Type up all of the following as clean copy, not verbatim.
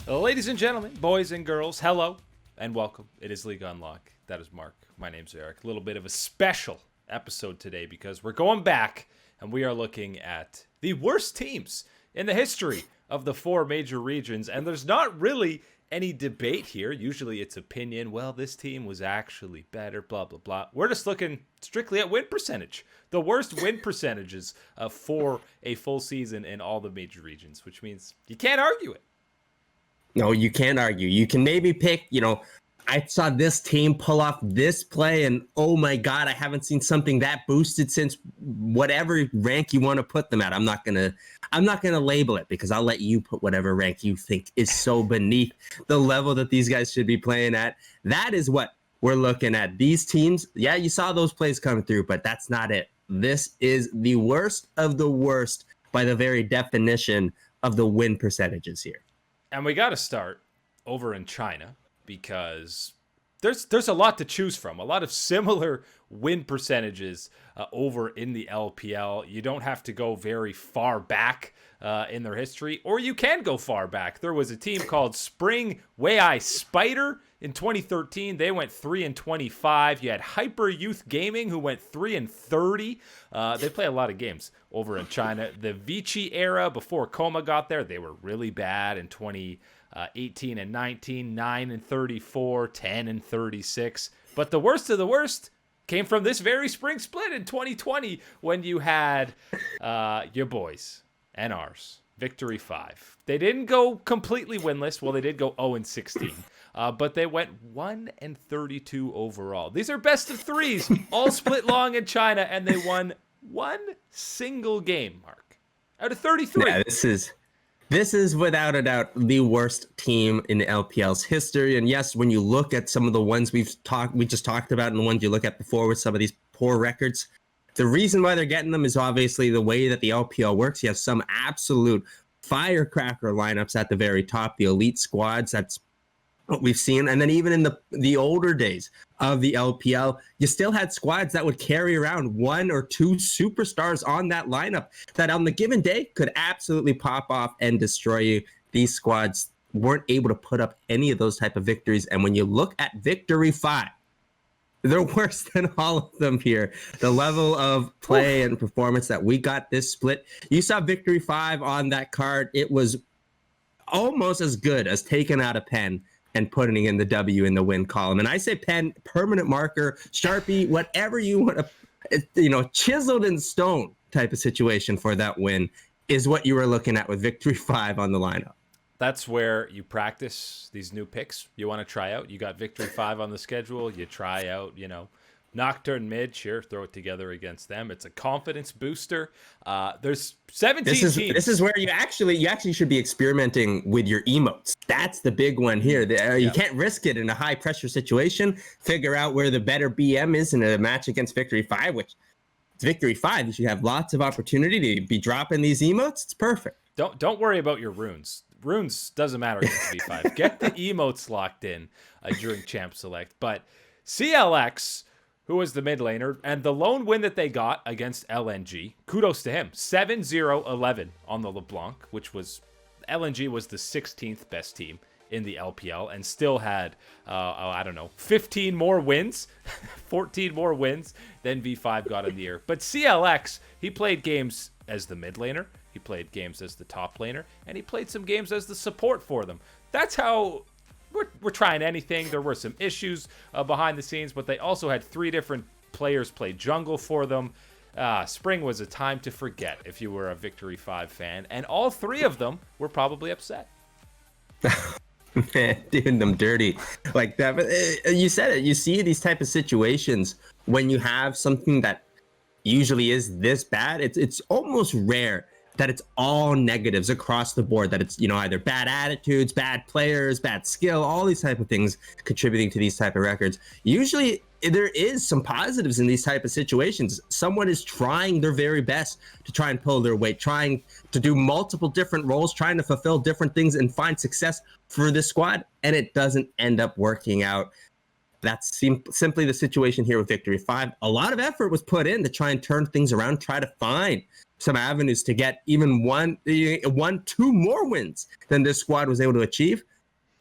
Ladies and gentlemen, boys and girls, hello and welcome. It is League Unlock. That is Mark. My name's Eric. A little bit of a special episode today because we're going back and we are looking at the worst teams in the history of the four major regions. And there's not really any debate here. Usually it's opinion. Well, this team was actually better, blah, blah, blah. We're just looking strictly at win percentage. The worst win percentages for a full season in all the major regions, which means you can't argue it. No, you can't argue. You can maybe pick, I saw this team pull off this play and oh my God, I haven't seen something that boosted since whatever rank you want to put them at. I'm not going to label it because I'll let you put whatever rank you think is so beneath the level that these guys should be playing at. That is what we're looking at. These teams, yeah, you saw those plays come through, but that's not it. This is the worst of the worst by the very definition of the win percentages here. And we got to start over in China because there's a lot to choose from. A lot of similar win percentages over in the LPL. You don't have to go very far back in their history, or you can go far back. There was a team called Spring Wei Spider in 2013. They went 3-25. You had Hyper Youth Gaming who went 3-30. They play a lot of games over in China. The Vichy era before Coma got there, they were really bad in 2018 and 19, 9-34, 10-36. But the worst of the worst came from this very spring split in 2020 when you had your boys and ours, Victory 5. They didn't go completely winless. Well, they did go 0-16. But they went 1-32 overall. These are best of threes, all split long in China, and they won one single game, Mark, out of 33. Yeah, this is without a doubt the worst team in the LPL's history. And yes, when you look at some of the ones we just talked about and the ones you look at before with some of these poor records, the reason why they're getting them is obviously the way that the LPL works. You have some absolute firecracker lineups at the very top, the elite squads. That's what we've seen. And then even in the older days of the LPL, you still had squads that would carry around one or two superstars on that lineup that on the given day could absolutely pop off and destroy you. These squads weren't able to put up any of those type of victories. And when you look at Victory 5, they're worse than all of them here. The level of play and performance that we got this split, you saw Victory 5 on that card. It was almost as good as taking out a pen and putting in the W in the win column. And I say pen, permanent marker, Sharpie, whatever you want to, chiseled in stone type of situation for that win is what you were looking at with Victory 5 on the lineup. That's where you practice these new picks you want to try out. You got Victory 5 on the schedule. You try out, Nocturne mid, sure, throw it together against them. It's a confidence booster. There's 17 teams. This is where you actually should be experimenting with your emotes. That's the big one here. You can't risk it in a high pressure situation. Figure out where the better BM is in a match against Victory 5, which it's Victory 5. You should have lots of opportunity to be dropping these emotes. It's perfect. Don't worry about your runes. Runes doesn't matter against V5. Get the emotes locked in during Champ Select. But CLX, who was the mid laner, and the lone win that they got against LNG, kudos to him. 7-0-11 on the LeBlanc, which was, LNG was the 16th best team in the LPL and still had, 15 more wins, 14 more wins than V5 got in the year. But CLX, he played games as the mid laner, he played games as the top laner, and he played some games as the support for them. That's how we're trying anything. There were some issues behind the scenes, but they also had 3 different players play jungle for them. Spring was a time to forget if you were a Victory 5 fan, and all 3 of them were probably upset. Man, doing them dirty like that. But you said it. You see these type of situations when you have something that usually is this bad. It's almost rare that it's all negatives across the board, that it's, either bad attitudes, bad players, bad skill, all these type of things contributing to these type of records. Usually there is some positives in these type of situations. Someone is trying their very best to try and pull their weight, trying to do multiple different roles, trying to fulfill different things and find success for this squad, and it doesn't end up working out. That's simply the situation here with Victory 5. A lot of effort was put in to try and turn things around, try to find some avenues to get even 2 more wins than this squad was able to achieve.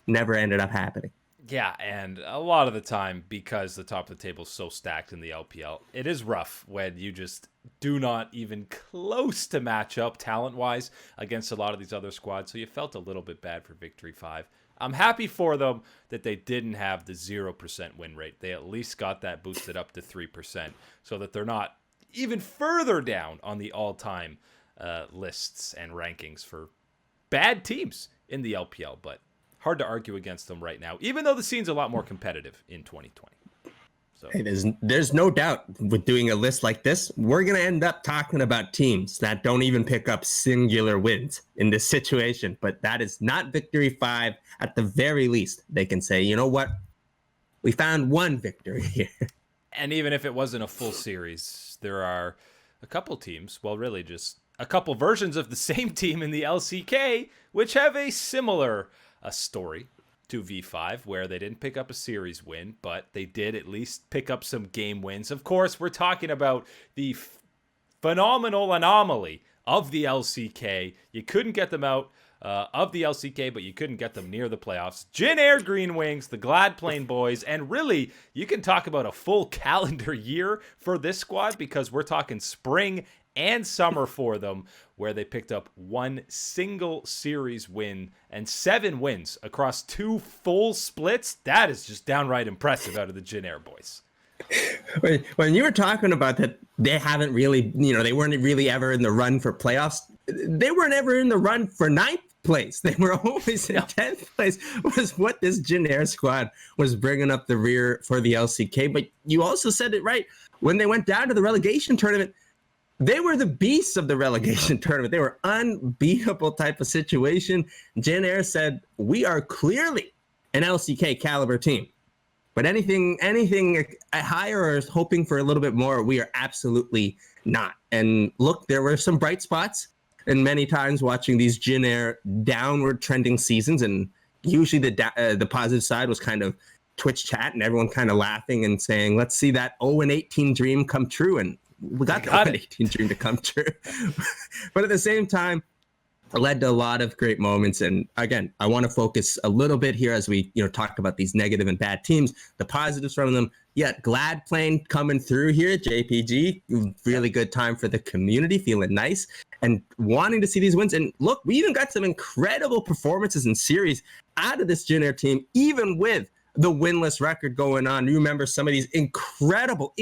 never ended up happening. Yeah, and a lot of the time, because the top of the table is so stacked in the LPL, it is rough when you just do not even close to match up talent-wise against a lot of these other squads, so you felt a little bit bad for Victory 5. I'm happy for them that they didn't have the 0% win rate. They at least got that boosted up to 3%, so that they're not even further down on the all-time lists and rankings for bad teams in the LPL, but hard to argue against them right now, even though the scene's a lot more competitive in 2020. So hey, there's no doubt with doing a list like this, we're going to end up talking about teams that don't even pick up singular wins in this situation. But that is not Victory 5. At the very least, they can say, you know what? We found one victory here. And even if it wasn't a full series, there are a couple teams, well, really just a couple versions of the same team in the LCK, which have a similar story to V5, where they didn't pick up a series win, but they did at least pick up some game wins. Of course, we're talking about the phenomenal anomaly of the LCK. You couldn't get them out of the LCK, but you couldn't get them near the playoffs. Jin Air Green Wings, the Glad Plane Boys, and really, you can talk about a full calendar year for this squad, because we're talking spring and summer for them, where they picked up one single series win and 7 wins across 2 full splits. That is just downright impressive out of the Jin Air boys. When you were talking about that, they haven't really, they weren't really ever in the run for playoffs. They weren't ever in the run for 9th place. They were always in 10th place, was what this Jin Air squad was bringing up the rear for the LCK. But you also said it right. When they went down to the relegation tournament, they were the beasts of the relegation tournament. They were unbeatable type of situation. Jin Air said, we are clearly an LCK caliber team. But anything higher or hoping for a little bit more, we are absolutely not. And look, there were some bright spots. And many times watching these Jin Air downward trending seasons, and usually the positive side was kind of Twitch chat and everyone kind of laughing and saying, let's see that 0-18 dream come true. And we got the 0-18 dream to come true. But at the same time, it led to a lot of great moments. And again, I want to focus a little bit here as we talked about these negative and bad teams, the positives from them. Yeah, Glad Plane coming through here, JPG, really good time for the community, feeling nice and wanting to see these wins. And look, we even got some incredible performances in series out of this Jin Air team, even with the winless record going on. You remember some of these incredible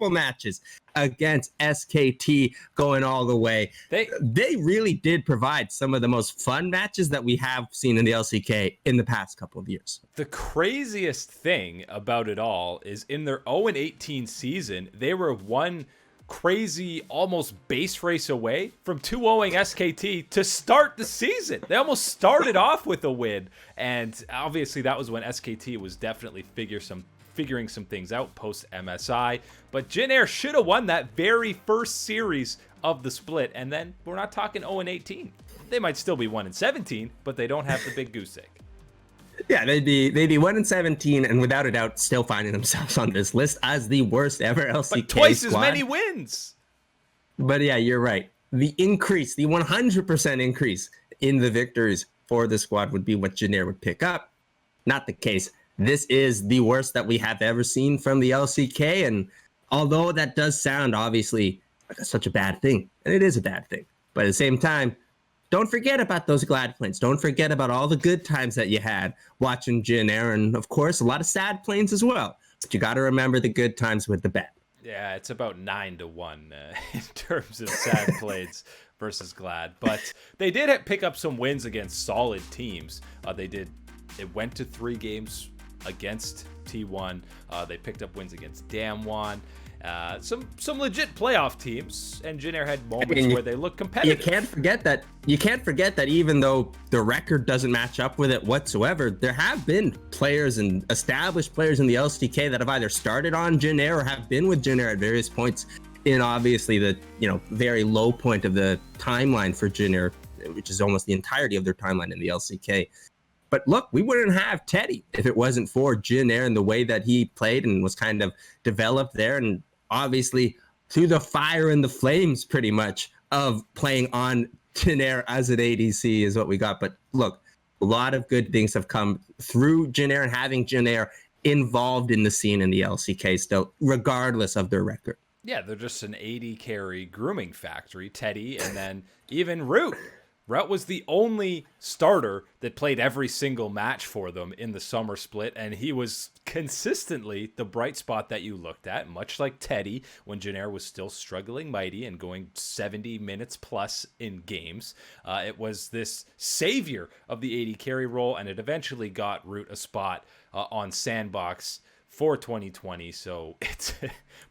matches against SKT going all the way. They really did provide some of the most fun matches that we have seen in the LCK in the past couple of years. The craziest thing about it all is in their 0-18 season, they were one crazy almost base race away from 2-0ing SKT to start the season. They almost started off with a win, and obviously that was when SKT was definitely figuring some things out post MSI. But Jin Air should have won that very first series of the split, and then we're not talking 0-18. They might still be 1-17, but they don't have the big goose egg. Yeah, they'd be 1-17, and without a doubt, still finding themselves on this list as the worst ever LCK but twice squad. As many wins. But yeah, you're right. The 100% increase in the victories for the squad would be what Jin Air would pick up. Not the case. This is the worst that we have ever seen from the LCK, and although that does sound obviously like such a bad thing, and it is a bad thing, but at the same time, don't forget about those Glad Planes. Don't forget about all the good times that you had watching Jin Air, and of course, a lot of sad planes as well. But you got to remember the good times with the bad. Yeah, it's about 9-1 in terms of sad planes versus Glad. But they did pick up some wins against solid teams. It went to 3 games against T1. They picked up wins against Damwon. Some legit playoff teams, and Jin Air had moments where they look competitive. You can't forget that even though the record doesn't match up with it whatsoever, there have been players and established players in the LCK that have either started on Jin Air or have been with Jin Air at various points in obviously the very low point of the timeline for Jin Air, which is almost the entirety of their timeline in the LCK. But look, we wouldn't have Teddy if it wasn't for Jin Air and the way that he played and was kind of developed there. And obviously through the fire and the flames pretty much of playing on Jin Air as an ADC is what we got. But look, A lot of good things have come through Jin Air and having Jin Air involved in the scene in the LCK still, regardless of their record. Yeah, they're just an 80 carry grooming factory. Teddy, and then even Root. Root was the only starter that played every single match for them in the summer split, and he was consistently the bright spot that you looked at, much like Teddy when Jin Air was still struggling mighty and going 70 minutes plus in games. It was this savior of the 80 carry role, and it eventually got Root a spot on Sandbox for 2020. So it's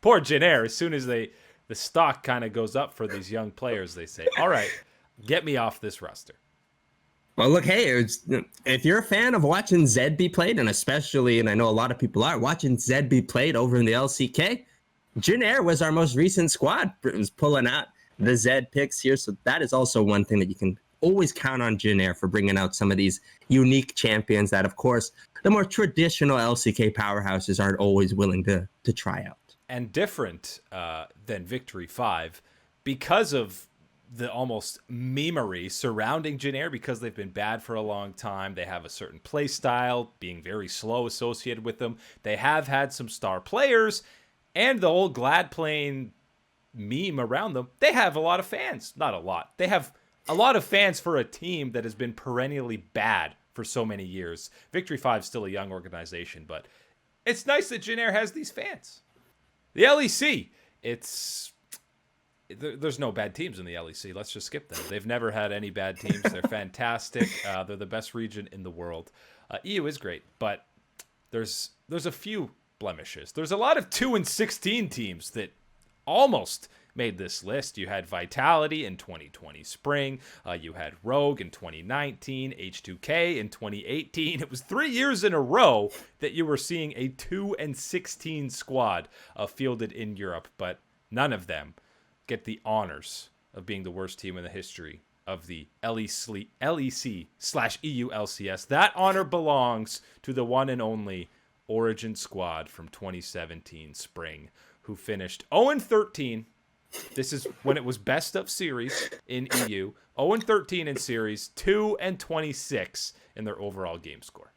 poor Jin Air. As soon as the stock kind of goes up for these young players, they say, all right, get me off this roster. Well, look, hey, if you're a fan of watching Zed be played, and especially, and I know a lot of people are, watching Zed be played over in the LCK, Jin Air was our most recent squad. It was pulling out the Zed picks here, so that is also one thing that you can always count on Jin Air for, bringing out some of these unique champions that, of course, the more traditional LCK powerhouses aren't always willing to try out. And different than Victory 5 because of the almost memery surrounding Jin Air, because they've been bad for a long time. They have a certain play style, being very slow associated with them. They have had some star players, and the old Glad playing meme around them. They have a lot of fans. Not a lot. They have a lot of fans for a team that has been perennially bad for so many years. Victory 5 is still a young organization, but it's nice that Jin Air has these fans. The LEC, there's no bad teams in the LEC. Let's just skip them. They've never had any bad teams. They're fantastic. They're the best region in the world. EU is great, but there's a few blemishes. There's a lot of 2-16 teams that almost made this list. You had Vitality in 2020 spring. You had Rogue in 2019, H2K in 2018. It was 3 years in a row that you were seeing a 2-16 squad fielded in Europe, but none of them get the honors of being the worst team in the history of the LEC/EU LCS. That honor belongs to the one and only Origin squad from 2017 spring, who finished 0-13. This is when it was best of series in EU. 0-13 in series, 2-26 in their overall game score.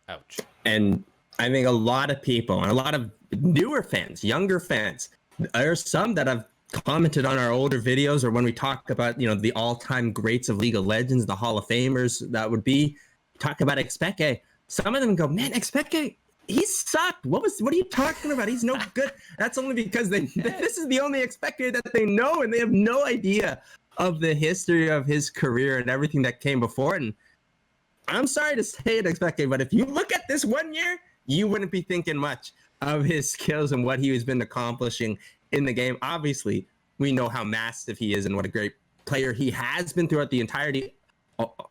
Ouch. And I think a lot of people, and a lot of newer fans, younger fans, there are some that have commented on our older videos, or when we talk about, the all-time greats of League of Legends, the Hall of Famers, that would be, talk about Expeke. Some of them go, man, Expeke, he sucked. What are you talking about? He's no good. That's only because this is the only Expeke that they know, and they have no idea of the history of his career and everything that came before. And I'm sorry to say it, Expeke, but if you look at this 1 year, you wouldn't be thinking much of his skills and what he has been accomplishing in the game. Obviously, we know how massive he is and what a great player he has been throughout the entirety,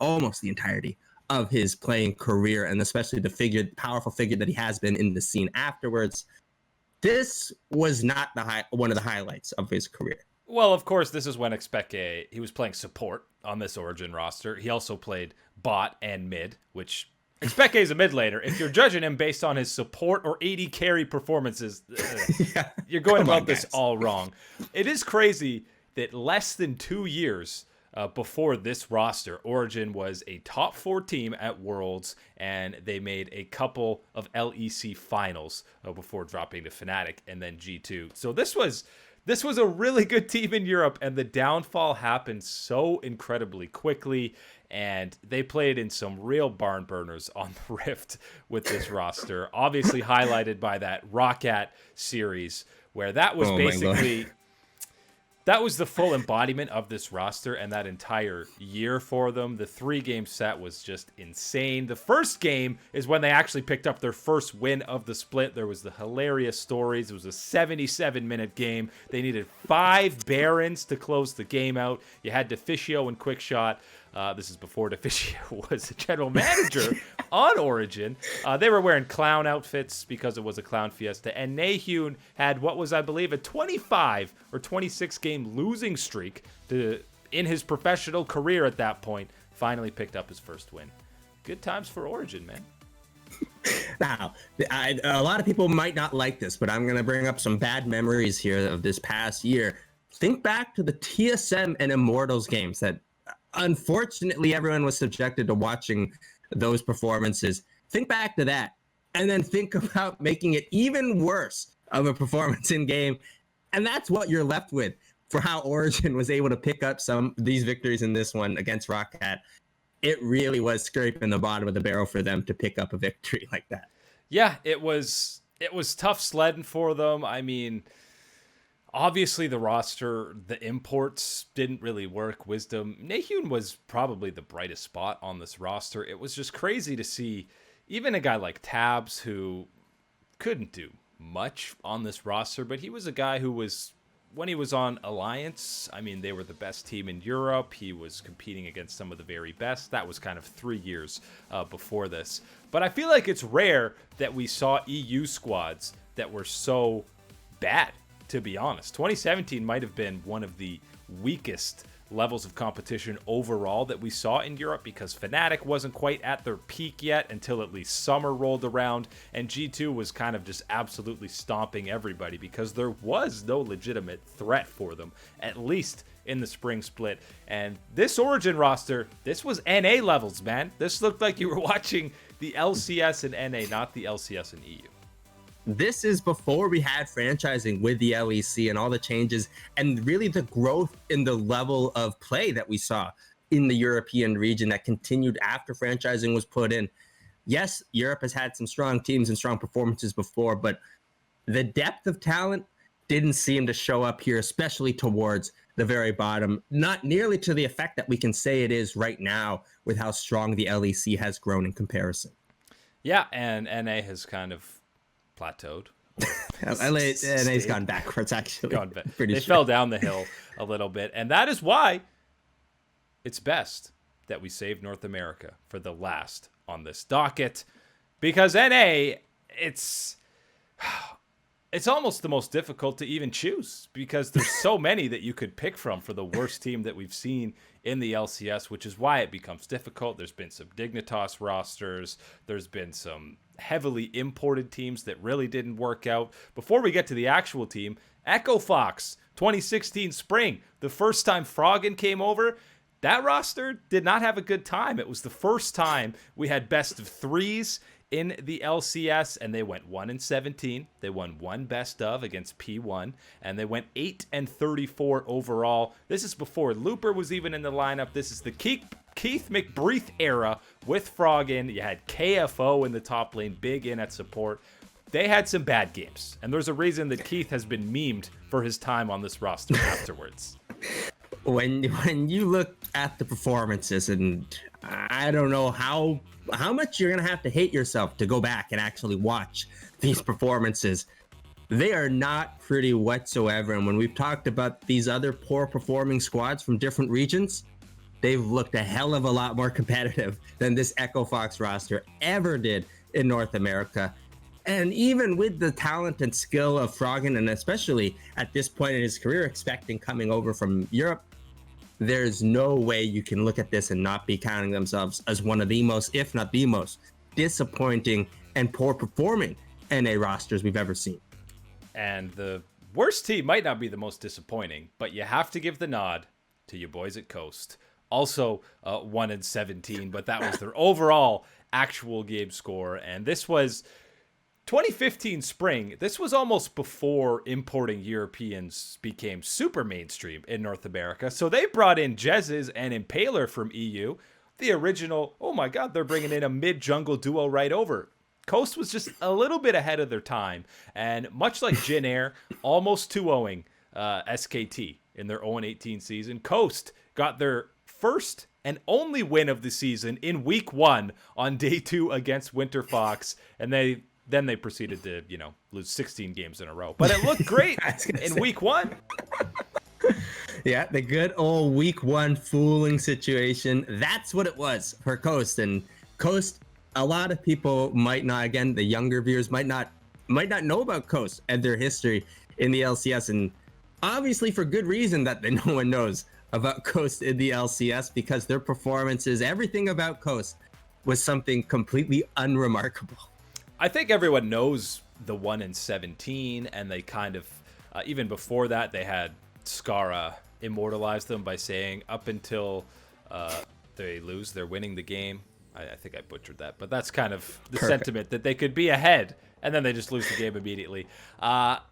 almost the entirety of his playing career, and especially the powerful figure that he has been in the scene afterwards. This was not one of the highlights of his career. Well, of course, this is when Expeke, he was playing support on this Origin roster. He also played bot and mid, which Expeke is a mid laner. If you're judging him based on his support or 80 carry performances, you're going about this all wrong. It is crazy that less than 2 years before this roster, Origin was a top 4 team at Worlds, and they made a couple of LEC finals before dropping to Fnatic and then G2. So this was a really good team in Europe, and the downfall happened so incredibly quickly, and they played in some real barn burners on the Rift with this roster, obviously highlighted by that Roccat series, where that was basically... That was the full embodiment of this roster and that entire year for them. The 3-game set was just insane. The first game is when they actually picked up their first win of the split. There was the hilarious stories. It was a 77-minute game. They needed 5 Barons to close the game out. You had Deficio and Quickshot. This is before Deficio was the general manager on Origin. They were wearing clown outfits because it was a clown fiesta. And Nahun had what was, I believe, a 25 or 26 game losing streak in his professional career at that point. Finally picked up his first win. Good times for Origin, man. Now, a lot of people might not like this, but I'm going to bring up some bad memories here of this past year. Think back to the TSM and Immortals games that unfortunately, everyone was subjected to watching those performances. Think back to that, and then think about making it even worse of a performance in game, and that's what you're left with for how Origin was able to pick up some of these victories in this one against Rocket. It really was scraping the bottom of the barrel for them to pick up a victory like that. Yeah, it was tough sledding for them. I mean, obviously the roster, the imports didn't really work. Wisdom, Nahun was probably the brightest spot on this roster. It was just crazy to see even a guy like Tabs, who couldn't do much on this roster, but he was a guy who was, when he was on Alliance, I mean, they were the best team in Europe. He was competing against some of the very best. That was kind of 3 years before this. But I feel like it's rare that we saw EU squads that were so bad, to be honest. 2017 might have been one of the weakest levels of competition overall that we saw in Europe, because Fnatic wasn't quite at their peak yet until at least summer rolled around, and G2 was kind of just absolutely stomping everybody because there was no legitimate threat for them, at least in the spring split. And this Origin roster, this was NA levels, man. This looked like you were watching the LCS and NA, not the LCS and EU. This is before we had franchising with the LEC and all the changes and really the growth in the level of play that we saw in the European region that continued after franchising was put in. Yes, Europe has had some strong teams and strong performances before, but the depth of talent didn't seem to show up here, especially towards the very bottom, not nearly to the effect that we can say it is right now with how strong the LEC has grown in comparison. Yeah, and NA has kind of plateaued. NA's gone backwards, actually. They fell down the hill a little bit, and that is why it's best that we save North America for the last on this docket, because NA, it's almost the most difficult to even choose, because there's so many that you could pick from for the worst team that we've seen in the LCS, which is why it becomes difficult. There's been some Dignitas rosters. There's been some heavily imported teams that really didn't work out. Before we get to the actual team, Echo Fox, 2016 spring, the first time Froggen came over, that roster did not have a good time. It was the first time we had best of threes in the LCS, and they went 1-17. They won one best of against P1, and they went 8-34 overall. This is before Looper was even in the lineup. This is the Keith McBreath era with Froggen. You had KFO in the top lane, big in at support. They had some bad games, and there's a reason that Keith has been memed for his time on this roster afterwards. When you look at the performances, and I don't know how much you're gonna have to hate yourself to go back and actually watch these performances, they are not pretty whatsoever. And when we've talked about these other poor performing squads from different regions, they've looked a hell of a lot more competitive than this Echo Fox roster ever did in North America. And even with the talent and skill of Froggen, and especially at this point in his career, expecting coming over from Europe, there's no way you can look at this and not be counting themselves as one of the most, if not the most, disappointing and poor performing NA rosters we've ever seen. And the worst team might not be the most disappointing, but you have to give the nod to your boys at Coast. Also 1-17, but that was their overall actual game score. And this was 2015 spring. This was almost before importing Europeans became super mainstream in North America. So they brought in Jezzes and Impaler from EU. The original, oh my God, they're bringing in a mid-jungle duo right over. Coast was just a little bit ahead of their time. And much like Jin Air, almost 2-0ing SKT in their 0-18 season, Coast got their first and only win of the season in week 1 on day 2 against Winter Fox. And then they proceeded to, lose 16 games in a row. But it looked great in week 1. Yeah, the good old week 1 fooling situation. That's what it was for Coast. And Coast, a lot of people might not, again, the younger viewers might not know about Coast and their history in the LCS. And obviously for good reason that no one knows about Coast in the LCS, because their performances, everything about Coast was something completely unremarkable. I think everyone knows the 1-17, and they kind of, even before that, they had Skara immortalize them by saying up until they lose. They're winning the game. I think I butchered that, but that's kind of the sentiment, that they could be ahead and then they just lose the game immediately.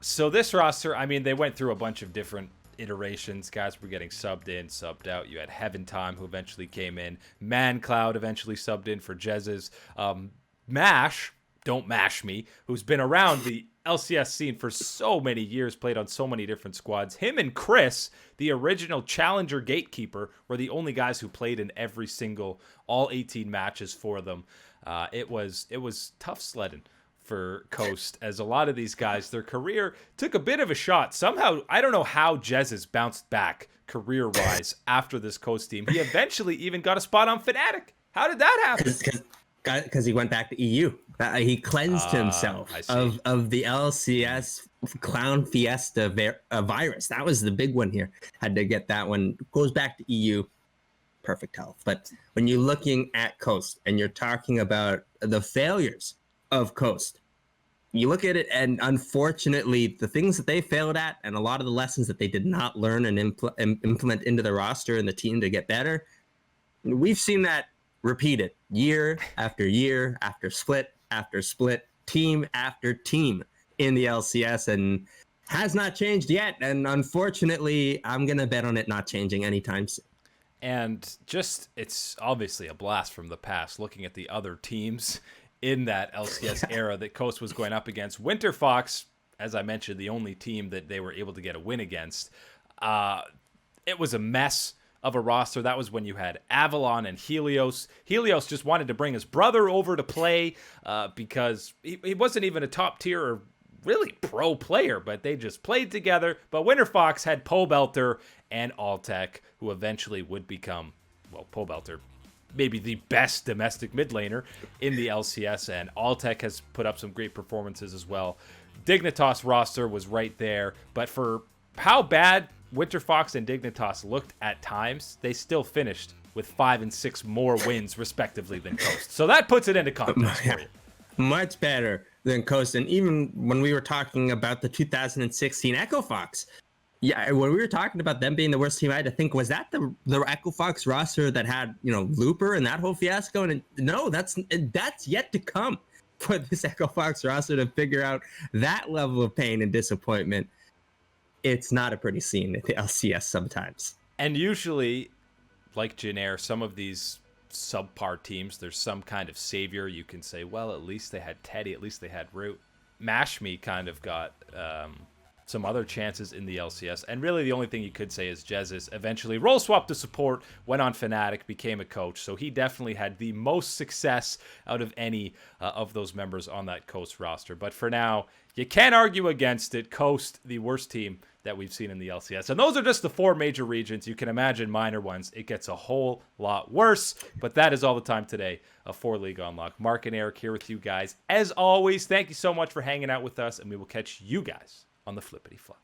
So this roster, I mean, they went through a bunch of different iterations. Guys were getting subbed in, subbed out. You had Heaven Time, who eventually came in. Man Cloud eventually subbed in for Jez's. Mash, Don't Mash Me, who's been around the LCS scene for so many years, played on so many different squads. Him and Chris, the original Challenger Gatekeeper, were the only guys who played in every single, all 18 matches for them. It was tough sledding for Coast, as a lot of these guys, their career took a bit of a shot. Somehow, I don't know how Jez has bounced back career-wise after this Coast team. He eventually even got a spot on Fnatic. How did that happen? Because he went back to EU. He cleansed himself of the LCS Clown Fiesta virus. That was the big one here. Had to get that one. Goes back to EU. Perfect health. But when you're looking at Coast and you're talking about the failures of Coast, you look at it, and unfortunately, the things that they failed at and a lot of the lessons that they did not learn and implement into the roster and the team to get better, we've seen that repeated year after year after split after split, team after team in the LCS, and has not changed yet. And unfortunately, I'm going to bet on it not changing anytime soon. And just, it's obviously a blast from the past looking at the other teams in that LCS era that Coast was going up against. Winter Fox, as I mentioned, the only team that they were able to get a win against. It was a mess of a roster. That was when you had Avalon and Helios. Helios just wanted to bring his brother over to play because he wasn't even a top tier or really pro player, but they just played together. But Winter Fox had Pobelter and Altec, who eventually would become, well, Pobelter, maybe the best domestic mid laner in the LCS, and Altec has put up some great performances as well. Dignitas roster was right there, but for how bad Winter Fox and Dignitas looked at times, they still finished with 5 and 6 more wins respectively than Coast. So that puts it into context for you. Much better than Coast. And even when we were talking about the 2016 Echo Fox, yeah, when we were talking about them being the worst team, I had to think, was that the Echo Fox roster that had, Looper and that whole fiasco? And no, that's yet to come for this Echo Fox roster to figure out that level of pain and disappointment. It's not a pretty scene at the LCS sometimes. And usually, like Jin, some of these subpar teams, there's some kind of savior. You can say, well, at least they had Teddy, at least they had Root. Mash Me kind of got some other chances in the LCS. And really the only thing you could say is Jezis eventually role swapped to support, went on Fnatic, became a coach. So he definitely had the most success out of any of those members on that Coast roster. But for now, you can't argue against it. Coast, the worst team that we've seen in the LCS. And those are just the 4 major regions. You can imagine minor ones. It gets a whole lot worse. But that is all the time today for League Unlocked. Mark and Eric here with you guys. As always, thank you so much for hanging out with us, and we will catch you guys on the flippity flop.